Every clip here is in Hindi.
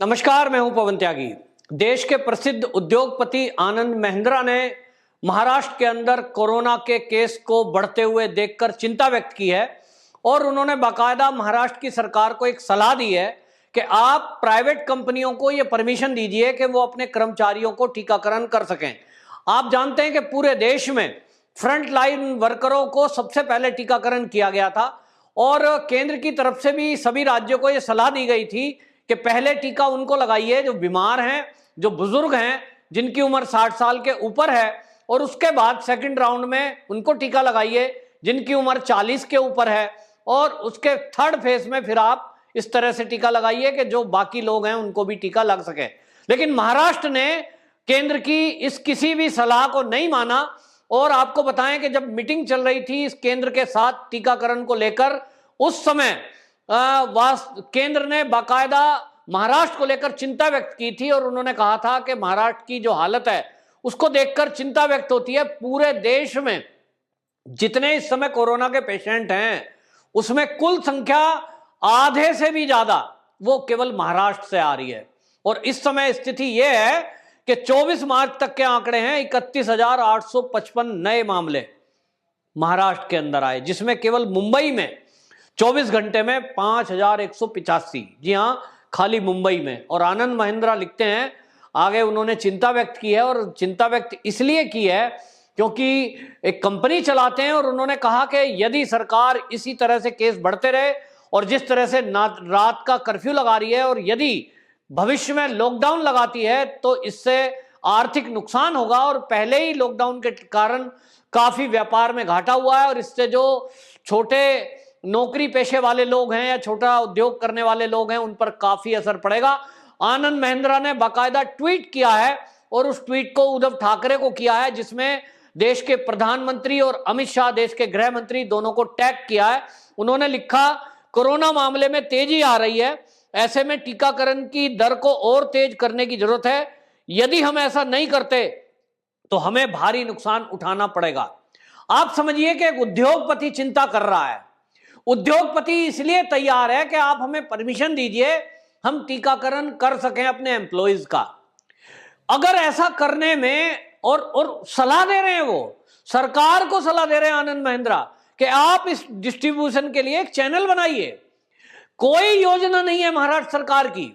नमस्कार, मैं हूं पवन त्यागी। देश के प्रसिद्ध उद्योगपति आनंद महिंद्रा ने महाराष्ट्र के अंदर कोरोना के केस को बढ़ते हुए देखकर चिंता व्यक्त की है और उन्होंने बाकायदा महाराष्ट्र की सरकार को एक सलाह दी है कि आप प्राइवेट कंपनियों को यह परमिशन दीजिए कि वो अपने कर्मचारियों को टीकाकरण कर सकें। आप जानते हैं कि पूरे देश में फ्रंट लाइन वर्करों को सबसे पहले टीकाकरण किया गया था और केंद्र की तरफ से भी सभी राज्यों को यह सलाह दी गई थी कि पहले टीका उनको लगाइए जो बीमार हैं, जो बुजुर्ग हैं, जिनकी उम्र 60 साल के ऊपर है, और उसके बाद सेकंड राउंड में उनको टीका लगाइए जिनकी उम्र 40 के ऊपर है, और उसके थर्ड फेज में फिर आप इस तरह से टीका लगाइए कि जो बाकी लोग हैं उनको भी टीका लग सके। लेकिन महाराष्ट्र ने केंद्र की इस किसी भी सलाह को नहीं माना और आपको बताएं कि जब मीटिंग चल रही थी इस केंद्र के साथ टीकाकरण को लेकर, उस समय केंद्र ने बाकायदा महाराष्ट्र को लेकर चिंता व्यक्त की थी और उन्होंने कहा था कि महाराष्ट्र की जो हालत है उसको देखकर चिंता व्यक्त होती है। पूरे देश में जितने इस समय कोरोना के पेशेंट हैं उसमें कुल संख्या आधे से भी ज्यादा वो केवल महाराष्ट्र से आ रही है और इस समय स्थिति यह है कि 24 मार्च तक के आंकड़े हैं 31,855 नए मामले महाराष्ट्र के अंदर आए, जिसमें केवल मुंबई में 24 घंटे में 5,185। जी हां, खाली मुंबई में। और आनंद महिंद्रा लिखते हैं आगे, उन्होंने चिंता व्यक्त की है और चिंता व्यक्त इसलिए की है क्योंकि एक कंपनी चलाते हैं और उन्होंने कहा कि यदि सरकार इसी तरह से केस बढ़ते रहे और जिस तरह से रात का कर्फ्यू लगा रही है और यदि भविष्य में लॉकडाउन लगाती है तो इससे आर्थिक नुकसान होगा और पहले ही लॉकडाउन के कारण काफी व्यापार में घाटा हुआ है और इससे जो छोटे नौकरी पेशे वाले लोग हैं या छोटा उद्योग करने वाले लोग हैं उन पर काफी असर पड़ेगा। आनंद महिंद्रा ने बाकायदा ट्वीट किया है और उस ट्वीट को उद्धव ठाकरे को किया है जिसमें देश के प्रधानमंत्री और अमित शाह देश के गृह मंत्री दोनों को टैग किया है। उन्होंने लिखा, कोरोना मामले में तेजी आ रही है, ऐसे में टीकाकरण की दर को और तेज करने की जरूरत है। यदि हम ऐसा नहीं करते तो हमें भारी नुकसान उठाना पड़ेगा। आप समझिए कि एक उद्योगपति चिंता कर रहा है। उद्योगपति इसलिए तैयार है कि आप हमें परमिशन दीजिए, हम टीकाकरण कर सकें अपने एम्प्लॉइज का। अगर ऐसा करने में और सलाह दे रहे हैं, वो सरकार को सलाह दे रहे हैं आनंद महिंद्रा कि आप इस डिस्ट्रीब्यूशन के लिए एक चैनल बनाइए। कोई योजना नहीं है महाराष्ट्र सरकार की,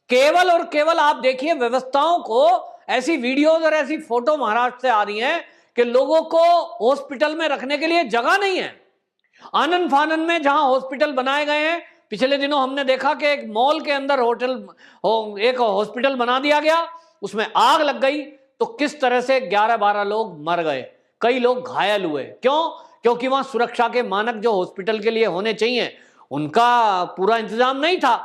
केवल और केवल आप देखिए व्यवस्थाओं को, ऐसी वीडियोज और ऐसी फोटो महाराष्ट्र से आ रही हैं कि लोगों को हॉस्पिटल में रखने के लिए जगह नहीं है। आनंद फानन में जहां हॉस्पिटल बनाए गए हैं, पिछले दिनों हमने देखा कि एक मॉल के अंदर एक हॉस्पिटल बना दिया गया, उसमें आग लग गई तो किस तरह से 11-12 लोग मर गए, कई लोग घायल हुए। क्यों? क्योंकि वहां सुरक्षा के मानक जो हॉस्पिटल के लिए होने चाहिए उनका पूरा इंतजाम नहीं था।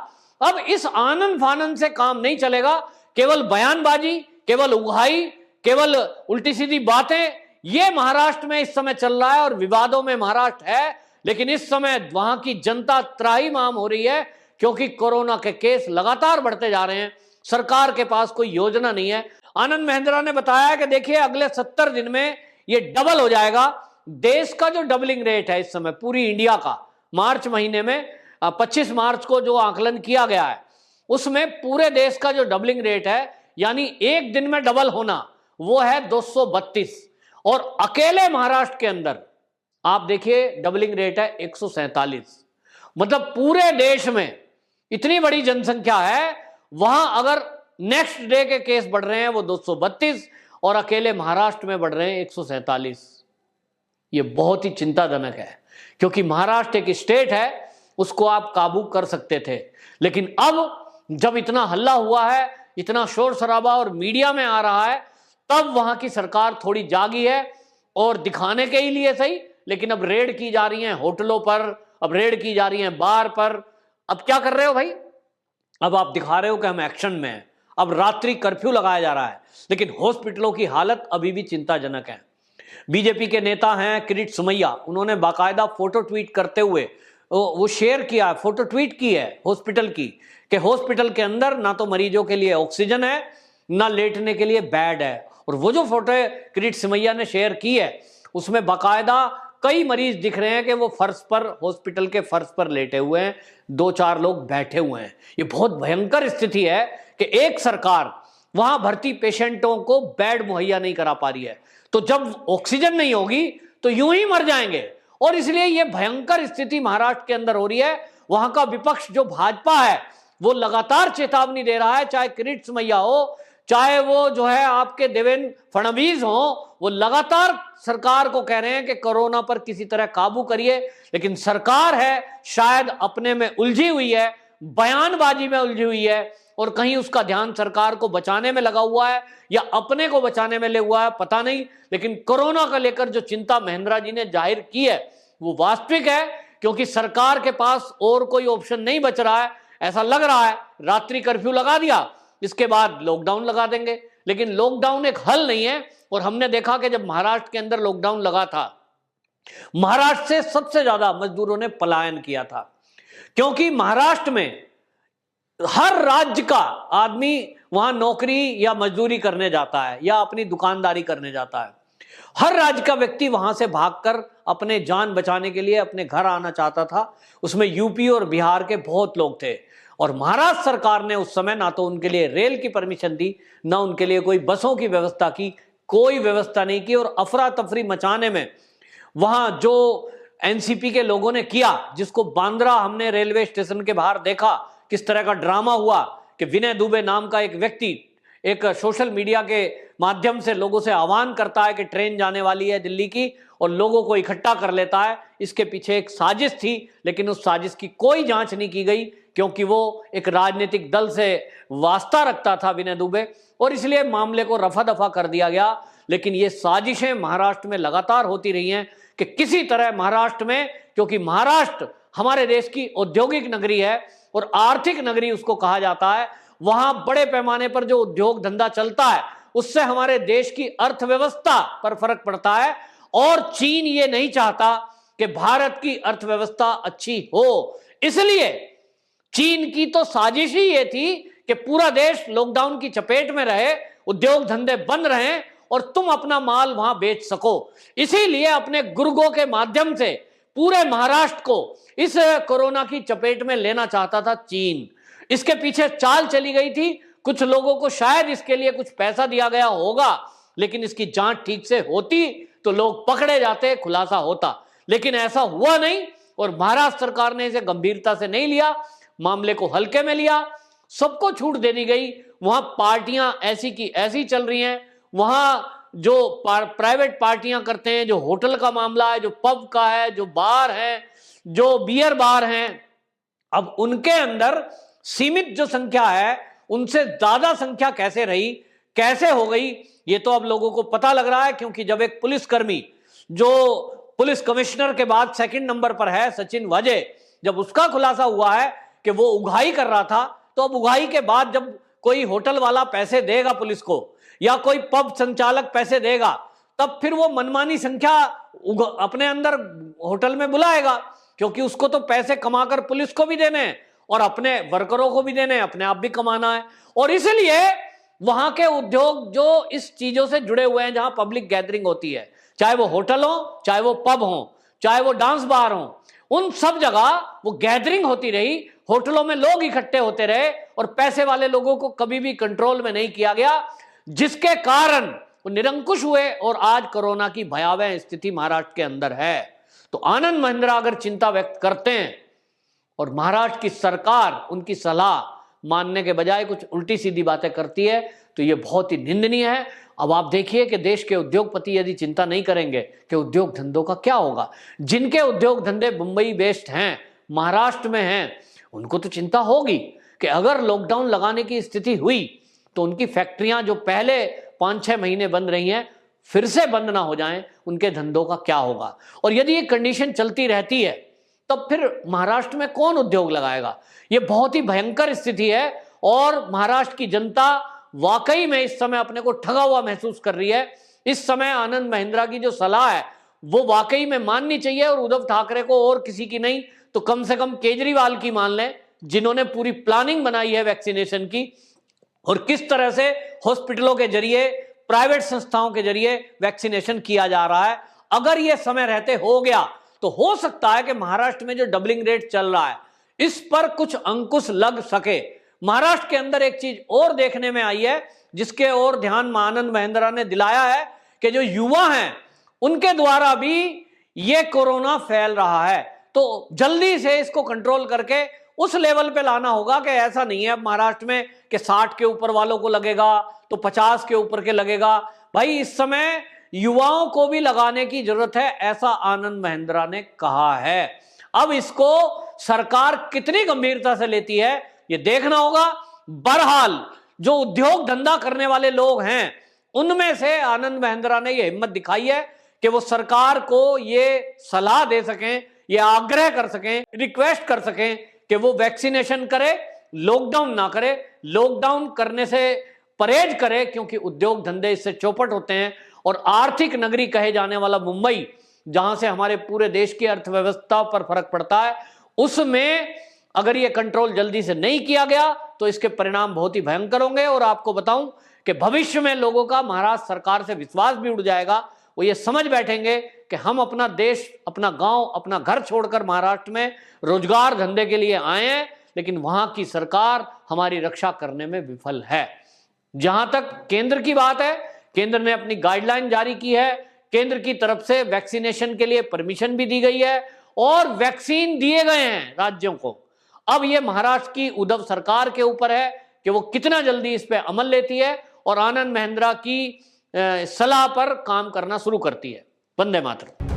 अब इस आनंद फानन से काम नहीं चलेगा, केवल बयानबाजी, केवल उगहाई, केवल उल्टी सीधी बातें, ये महाराष्ट्र में इस समय चल रहा है और विवादों में महाराष्ट्र है। लेकिन इस समय वहां की जनता त्राहिमाम हो रही है क्योंकि कोरोना के केस लगातार बढ़ते जा रहे हैं, सरकार के पास कोई योजना नहीं है। आनंद महिंद्रा ने बताया कि देखिए अगले 70 दिन में ये डबल हो जाएगा। देश का जो डबलिंग रेट है इस समय पूरी इंडिया का, मार्च महीने में 25 मार्च को जो आकलन किया गया है उसमें पूरे देश का जो डबलिंग रेट है, यानी एक दिन में डबल होना, वो है 232 और अकेले महाराष्ट्र के अंदर आप देखिए डबलिंग रेट है 147। मतलब पूरे देश में इतनी बड़ी जनसंख्या है, वहां अगर नेक्स्ट डे के केस बढ़ रहे हैं वो 232 और अकेले महाराष्ट्र में बढ़ रहे हैं 147। ये बहुत ही चिंताजनक है क्योंकि महाराष्ट्र एक स्टेट है, उसको आप काबू कर सकते थे। लेकिन अब जब इतना हल्ला हुआ है, इतना शोर शराबा और मीडिया में आ रहा है, तब वहां की सरकार थोड़ी जागी है और दिखाने के ही लिए सही, लेकिन अब रेड की जा रही है होटलों पर, अब रेड की जा रही है बार पर। अब क्या कर रहे हो भाई? अब आप दिखा रहे हो कि हम एक्शन में हैं। अब रात्रि कर्फ्यू लगाया जा रहा है, लेकिन हॉस्पिटलों की हालत अभी भी चिंताजनक है। बीजेपी के नेता हैं किरीट सोमैया, उन्होंने बाकायदा फोटो ट्वीट करते हुए वो शेयर किया, फोटो ट्वीट की है हॉस्पिटल की, कि हॉस्पिटल के अंदर ना तो मरीजों के लिए ऑक्सीजन है, ना लेटने के लिए बेड है। और वो जो फोटो किरीट सोमैया ने शेयर की है उसमें बाकायदा कई मरीज दिख रहे हैं कि वो फर्श पर, हॉस्पिटल के फर्श पर लेटे हुए हैं, 2-4 लोग बैठे हुए हैं। ये बहुत भयंकर स्थिति है कि एक सरकार वहां भर्ती पेशेंटों को बेड मुहैया नहीं करा पा रही है, तो जब ऑक्सीजन नहीं होगी तो यूं ही मर जाएंगे। और इसलिए यह भयंकर स्थिति महाराष्ट्र के अंदर हो रही है। वहां का विपक्ष जो भाजपा है वो लगातार चेतावनी दे रहा है, चाहे किरीट सोमैया हो, चाहे वो जो है आपके देवेंद्र फडणवीस हो, वो लगातार सरकार को कह रहे हैं कि कोरोना पर किसी तरह काबू करिए। लेकिन सरकार है शायद अपने में उलझी हुई है, बयानबाजी में उलझी हुई है, और कहीं उसका ध्यान सरकार को बचाने में लगा हुआ है या अपने को बचाने में लगा हुआ है, पता नहीं। लेकिन कोरोना को लेकर जो चिंता महेंद्रा जी ने जाहिर की है वो वास्तविक है, क्योंकि सरकार के पास और कोई ऑप्शन नहीं बच रहा है। ऐसा लग रहा है रात्रि कर्फ्यू लगा दिया, इसके बाद लॉकडाउन लगा देंगे, लेकिन लॉकडाउन एक हल नहीं है। और हमने देखा कि जब महाराष्ट्र के अंदर लॉकडाउन लगा था, महाराष्ट्र से सबसे ज्यादा मजदूरों ने पलायन किया था, क्योंकि महाराष्ट्र में हर राज्य का आदमी वहां नौकरी या मजदूरी करने जाता है या अपनी दुकानदारी करने जाता है। हर राज्य का व्यक्ति वहां से भागकर अपने जान बचाने के लिए अपने घर आना चाहता था। उसमें यूपी और बिहार के बहुत लोग थे, और महाराष्ट्र सरकार ने उस समय ना तो उनके लिए रेल की परमिशन दी, ना उनके लिए कोई बसों की व्यवस्था की, कोई व्यवस्था नहीं की। और अफरा तफरी मचाने में वहां जो एनसीपी के लोगों ने किया, जिसको बांद्रा हमने रेलवे स्टेशन के बाहर देखा किस तरह का ड्रामा हुआ कि विनय दुबे नाम का एक व्यक्ति एक सोशल मीडिया के माध्यम से लोगों से आह्वान करता है कि ट्रेन जाने वाली है दिल्ली की, और लोगों को इकट्ठा कर लेता है। इसके पीछे एक साजिश थी, लेकिन उस साजिश की कोई जांच नहीं की गई, क्योंकि वो एक राजनीतिक दल से वास्ता रखता था विनय दुबे, और इसलिए मामले को रफा दफा कर दिया गया। लेकिन ये साजिशें महाराष्ट्र में लगातार होती रही हैं कि किसी तरह महाराष्ट्र में, क्योंकि महाराष्ट्र हमारे देश की औद्योगिक नगरी है और आर्थिक नगरी उसको कहा जाता है, वहां बड़े पैमाने पर जो उद्योग धंधा चलता है उससे हमारे देश की अर्थव्यवस्था पर फर्क पड़ता है। और चीन ये नहीं चाहता कि भारत की अर्थव्यवस्था अच्छी हो, इसलिए चीन की तो साजिश ही ये थी कि पूरा देश लॉकडाउन की चपेट में रहे, उद्योग धंधे बंद रहे और तुम अपना माल वहां बेच सको। इसीलिए अपने गुर्गों के माध्यम से पूरे महाराष्ट्र को इस कोरोना की चपेट में लेना चाहता था चीन। इसके पीछे चाल चली गई थी, कुछ लोगों को शायद इसके लिए कुछ पैसा दिया गया होगा, लेकिन इसकी जांच ठीक से होती तो लोग पकड़े जाते, खुलासा होता। लेकिन ऐसा हुआ नहीं, और महाराष्ट्र सरकार ने इसे गंभीरता से नहीं लिया, मामले को हल्के में लिया, सबको छूट दे दी गई। वहां पार्टियां ऐसी की ऐसी चल रही हैं, वहां जो प्राइवेट पार्टियां करते हैं, जो होटल का मामला है, जो पब का है, जो बार है, जो बियर बार हैं, अब उनके अंदर सीमित जो संख्या है उनसे ज्यादा संख्या कैसे रही, कैसे हो गई, ये तो अब लोगों को पता लग रहा है। क्योंकि जब एक पुलिसकर्मी जो पुलिस कमिश्नर के बाद सेकंड नंबर पर है, सचिन वाजे, जब उसका खुलासा हुआ है कि वो उगाही कर रहा था, तो अब उगाही के बाद जब कोई होटल वाला पैसे देगा पुलिस को या कोई पब संचालक पैसे देगा, तब फिर वो मनमानी संख्या अपने अंदर होटल में बुलाएगा, क्योंकि उसको तो पैसे कमाकर पुलिस को भी देने हैं और अपने वर्करों को भी देने हैं, अपने आप भी कमाना है। और इसलिए वहां के उद्योग जो इस चीजों से जुड़े हुए हैं, जहां पब्लिक गैदरिंग होती है, चाहे वो होटल हो, चाहे वो पब हो, चाहे वो डांस बार हो, उन सब जगह वो गैदरिंग होती रही, होटलों में लोग इकट्ठे होते रहे और पैसे वाले लोगों को कभी भी कंट्रोल में नहीं किया गया, जिसके कारण वो निरंकुश हुए और आज कोरोना की भयावह स्थिति महाराष्ट्र के अंदर है। तो आनंद महिंद्रा अगर चिंता व्यक्त करते हैं और महाराष्ट्र की सरकार उनकी सलाह मानने के बजाय कुछ उल्टी सीधी बातें करती है, तो ये बहुत ही निंदनीय है। अब आप देखिए कि देश के उद्योगपति यदि चिंता नहीं करेंगे कि उद्योग धंधों का क्या होगा, जिनके उद्योग धंधे मुंबई बेस्ड हैं, महाराष्ट्र में हैं, उनको तो चिंता होगी कि अगर लॉकडाउन लगाने की स्थिति हुई तो उनकी फैक्ट्रियां जो पहले 5-6 महीने बंद रही हैं फिर से बंद ना हो जाएं, उनके धंधों का क्या होगा। और यदि ये कंडीशन चलती रहती है तब फिर महाराष्ट्र में कौन उद्योग लगाएगा। ये बहुत ही भयंकर स्थिति है और महाराष्ट्र की जनता वाकई में इस समय अपने को ठगा हुआ महसूस कर रही है। इस समय आनंद महिंद्रा की जो सलाह है वो वाकई में माननी चाहिए, और उद्धव ठाकरे को और किसी की नहीं तो कम से कम केजरीवाल की मान लें, जिन्होंने पूरी प्लानिंग बनाई है वैक्सीनेशन की और किस तरह से हॉस्पिटलों के जरिए, प्राइवेट संस्थाओं के जरिए वैक्सीनेशन किया जा रहा है। अगर ये समय रहते हो गया तो हो सकता है कि महाराष्ट्र में जो डबलिंग रेट चल रहा है इस पर कुछ अंकुश लग सके। महाराष्ट्र के अंदर एक चीज और देखने में आई है जिसके और ध्यान आनंद महिंद्रा ने दिलाया है कि जो युवा हैं उनके द्वारा भी ये कोरोना फैल रहा है, तो जल्दी से इसको कंट्रोल करके उस लेवल पे लाना होगा कि ऐसा नहीं है अब महाराष्ट्र में कि 60 के ऊपर वालों को लगेगा तो 50 के ऊपर के लगेगा। भाई इस समय युवाओं को भी लगाने की जरूरत है, ऐसा आनंद महिंद्रा ने कहा है। अब इसको सरकार कितनी गंभीरता से लेती है ये देखना होगा। बहरहाल जो उद्योग धंधा करने वाले लोग हैं उनमें से आनंद महिंद्रा ने यह हिम्मत दिखाई है कि वो सरकार को ये सलाह दे सकें, ये आग्रह कर सकें, रिक्वेस्ट कर सकें कि वो वैक्सीनेशन करे, लॉकडाउन ना करे, लॉकडाउन करने से परहेज करे क्योंकि उद्योग धंधे इससे चौपट होते हैं। और आर्थिक नगरी कहे जाने वाला मुंबई, जहां से हमारे पूरे देश की अर्थव्यवस्था पर फर्क पड़ता है, उसमें अगर ये कंट्रोल जल्दी से नहीं किया गया तो इसके परिणाम बहुत ही भयंकर होंगे। और आपको बताऊं कि भविष्य में लोगों का महाराष्ट्र सरकार से विश्वास भी उड़ जाएगा। वो ये समझ बैठेंगे कि हम अपना देश, अपना गांव, अपना घर छोड़कर महाराष्ट्र में रोजगार धंधे के लिए आए हैं, लेकिन वहां की सरकार हमारी रक्षा करने में विफल है। जहां तक केंद्र की बात है, केंद्र ने अपनी गाइडलाइन जारी की है, केंद्र की तरफ से वैक्सीनेशन के लिए परमिशन भी दी गई है और वैक्सीन दिए गए हैं राज्यों को। अब यह महाराष्ट्र की उद्धव सरकार के ऊपर है कि वो कितना जल्दी इस पे अमल लेती है और आनंद महिंद्रा की सलाह पर काम करना शुरू करती है। वंदे मातरम।